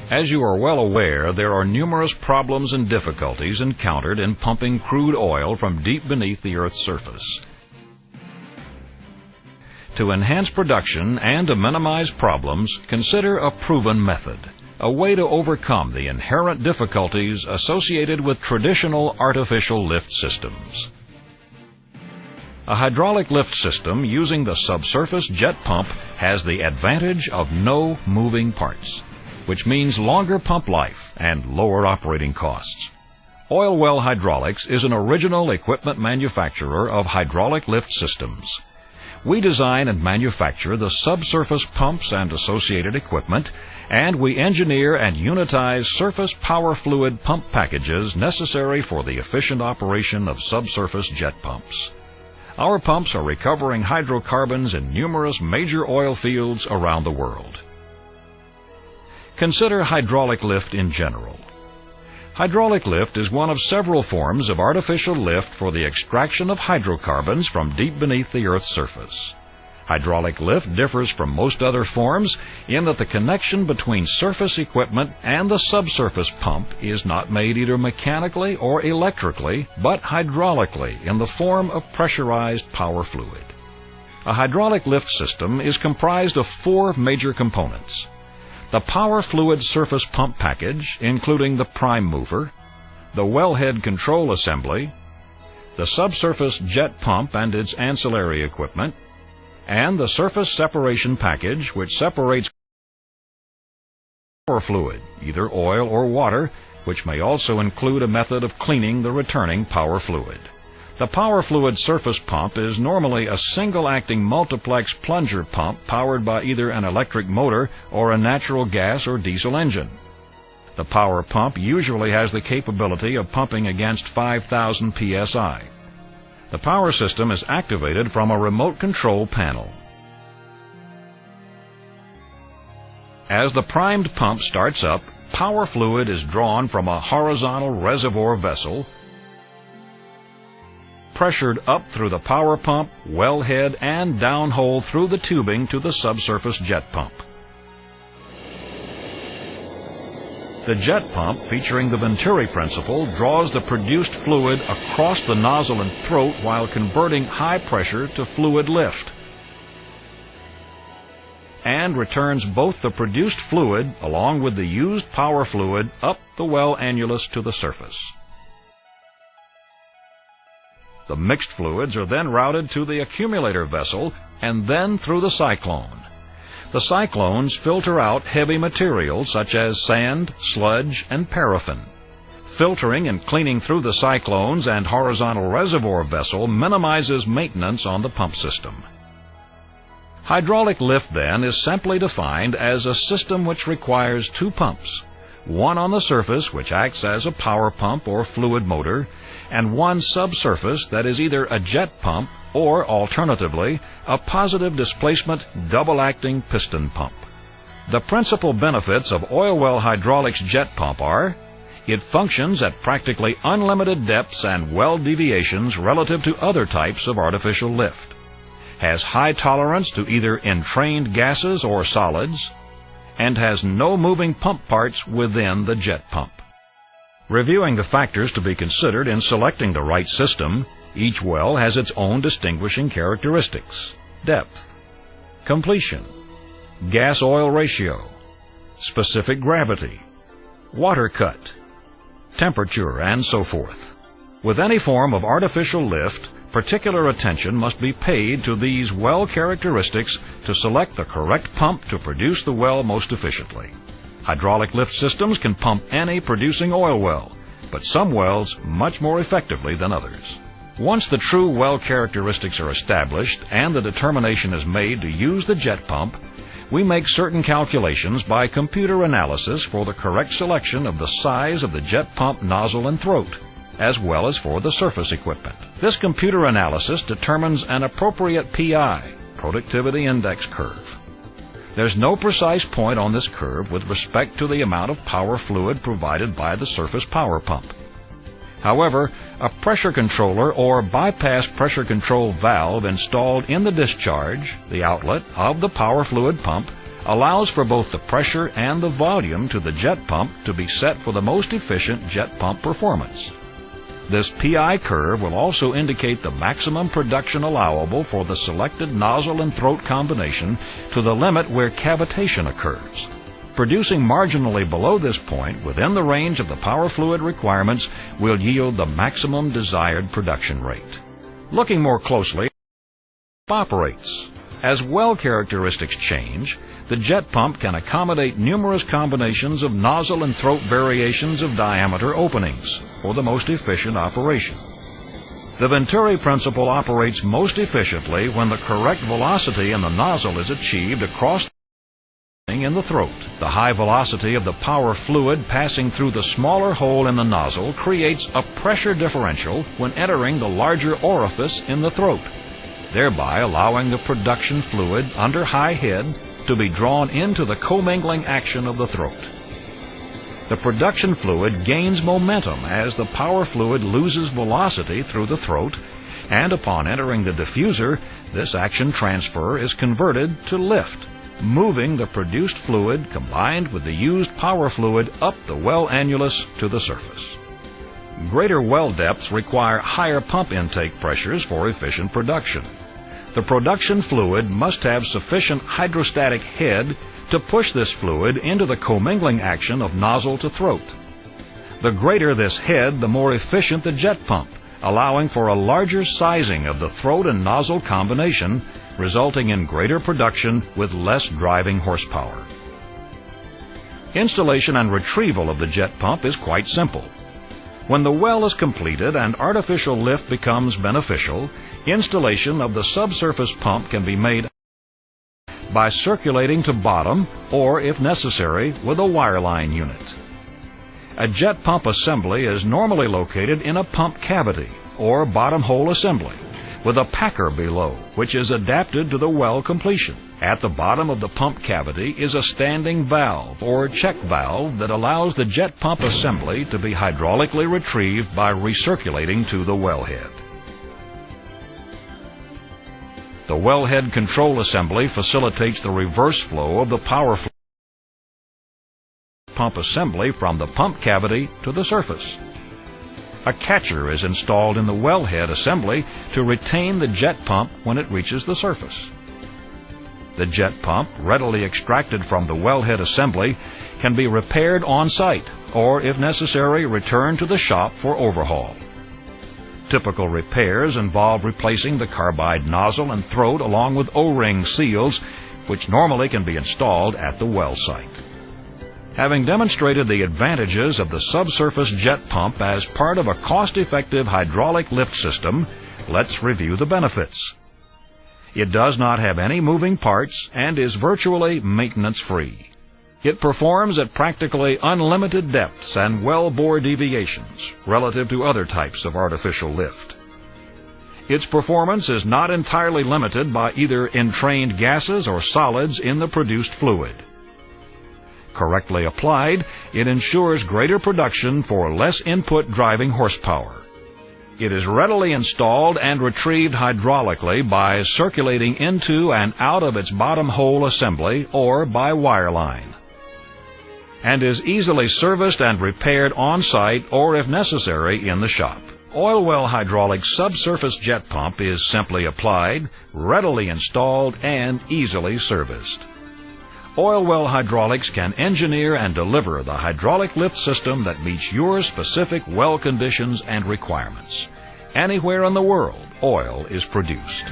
As you are well aware, there are numerous problems and difficulties encountered in pumping crude oil from deep beneath the Earth's surface. To enhance production and to minimize problems, consider a proven method, a way to overcome the inherent difficulties associated with traditional artificial lift systems. A hydraulic lift system using the subsurface jet pump has the advantage of no moving parts, which means longer pump life and lower operating costs. Oil Well Hydraulics is an original equipment manufacturer of hydraulic lift systems. We design and manufacture the subsurface pumps and associated equipment, and we engineer and unitize surface power fluid pump packages necessary for the efficient operation of subsurface jet pumps. Our pumps are recovering hydrocarbons in numerous major oil fields around the world. Consider hydraulic lift in general. Hydraulic lift is one of several forms of artificial lift for the extraction of hydrocarbons from deep beneath the Earth's surface. Hydraulic lift differs from most other forms in that the connection between surface equipment and the subsurface pump is not made either mechanically or electrically, but hydraulically in the form of pressurized power fluid. A hydraulic lift system is comprised of four major components: the power fluid surface pump package, including the prime mover, the wellhead control assembly, the subsurface jet pump and its ancillary equipment, and the surface separation package, which separates power fluid, either oil or water, which may also include a method of cleaning the returning power fluid. The power fluid surface pump is normally a single-acting multiplex plunger pump powered by either an electric motor or a natural gas or diesel engine. The power pump usually has the capability of pumping against 5,000 psi. The power system is activated from a remote control panel. As the primed pump starts up, power fluid is drawn from a horizontal reservoir vessel, pressured up through the power pump, wellhead, and downhole through the tubing to the subsurface jet pump. The jet pump, featuring the Venturi principle, draws the produced fluid across the nozzle and throat while converting high pressure to fluid lift, and returns both the produced fluid along with the used power fluid up the well annulus to the surface. The mixed fluids are then routed to the accumulator vessel and then through the cyclone. The cyclones filter out heavy materials such as sand, sludge, and paraffin. Filtering and cleaning through the cyclones and horizontal reservoir vessel minimizes maintenance on the pump system. Hydraulic lift, then, is simply defined as a system which requires two pumps, one on the surface which acts as a power pump or fluid motor, and one subsurface that is either a jet pump or, alternatively, a positive displacement double-acting piston pump. The principal benefits of Oil Well Hydraulics jet pump are: it functions at practically unlimited depths and well deviations relative to other types of artificial lift, has high tolerance to either entrained gases or solids, and has no moving pump parts within the jet pump. Reviewing the factors to be considered in selecting the right system, each well has its own distinguishing characteristics: depth, completion, gas-oil ratio, specific gravity, water cut, temperature, and so forth. With any form of artificial lift, particular attention must be paid to these well characteristics to select the correct pump to produce the well most efficiently. Hydraulic lift systems can pump any producing oil well, but some wells much more effectively than others. Once the true well characteristics are established and the determination is made to use the jet pump, we make certain calculations by computer analysis for the correct selection of the size of the jet pump nozzle and throat, as well as for the surface equipment. This computer analysis determines an appropriate PI, productivity index curve. There's no precise point on this curve with respect to the amount of power fluid provided by the surface power pump. However, a pressure controller or bypass pressure control valve installed in the discharge, the outlet, of the power fluid pump allows for both the pressure and the volume to the jet pump to be set for the most efficient jet pump performance. This PI curve will also indicate the maximum production allowable for the selected nozzle and throat combination to the limit where cavitation occurs. Producing marginally below this point within the range of the power fluid requirements will yield the maximum desired production rate. Looking more closely, operates. As well characteristics change, the jet pump can accommodate numerous combinations of nozzle and throat variations of diameter openings for the most efficient operation. The Venturi principle operates most efficiently when the correct velocity in the nozzle is achieved across in the throat. The high velocity of the power fluid passing through the smaller hole in the nozzle creates a pressure differential when entering the larger orifice in the throat, thereby allowing the production fluid under high head to be drawn into the commingling action of the throat. The production fluid gains momentum as the power fluid loses velocity through the throat, and upon entering the diffuser, this action transfer is converted to lift, moving the produced fluid combined with the used power fluid up the well annulus to the surface. Greater well depths require higher pump intake pressures for efficient production. The production fluid must have sufficient hydrostatic head to push this fluid into the commingling action of nozzle to throat. The greater this head, the more efficient the jet pump, allowing for a larger sizing of the throat and nozzle combination, resulting in greater production with less driving horsepower. Installation and retrieval of the jet pump is quite simple. When the well is completed and artificial lift becomes beneficial, installation of the subsurface pump can be made by circulating to bottom or, if necessary, with a wireline unit. A jet pump assembly is normally located in a pump cavity or bottom hole assembly, with a packer below, which is adapted to the well completion. At the bottom of the pump cavity is a standing valve or check valve that allows the jet pump assembly to be hydraulically retrieved by recirculating to the wellhead. The wellhead control assembly facilitates the reverse flow of the power pump assembly from the pump cavity to the surface. A catcher is installed in the wellhead assembly to retain the jet pump when it reaches the surface. The jet pump, readily extracted from the wellhead assembly, can be repaired on site or, if necessary, returned to the shop for overhaul. Typical repairs involve replacing the carbide nozzle and throat along with O-ring seals, which normally can be installed at the well site. Having demonstrated the advantages of the subsurface jet pump as part of a cost-effective hydraulic lift system, let's review the benefits. It does not have any moving parts and is virtually maintenance-free. It performs at practically unlimited depths and well bore deviations relative to other types of artificial lift. Its performance is not entirely limited by either entrained gases or solids in the produced fluid. Correctly applied, it ensures greater production for less input driving horsepower. It is readily installed and retrieved hydraulically by circulating into and out of its bottom hole assembly or by wireline, and is easily serviced and repaired on-site or, if necessary, in the shop. Oil well hydraulic subsurface jet pump is simply applied, readily installed, and easily serviced. Oil well hydraulics can engineer and deliver the hydraulic lift system that meets your specific well conditions and requirements. Anywhere in the world, oil is produced.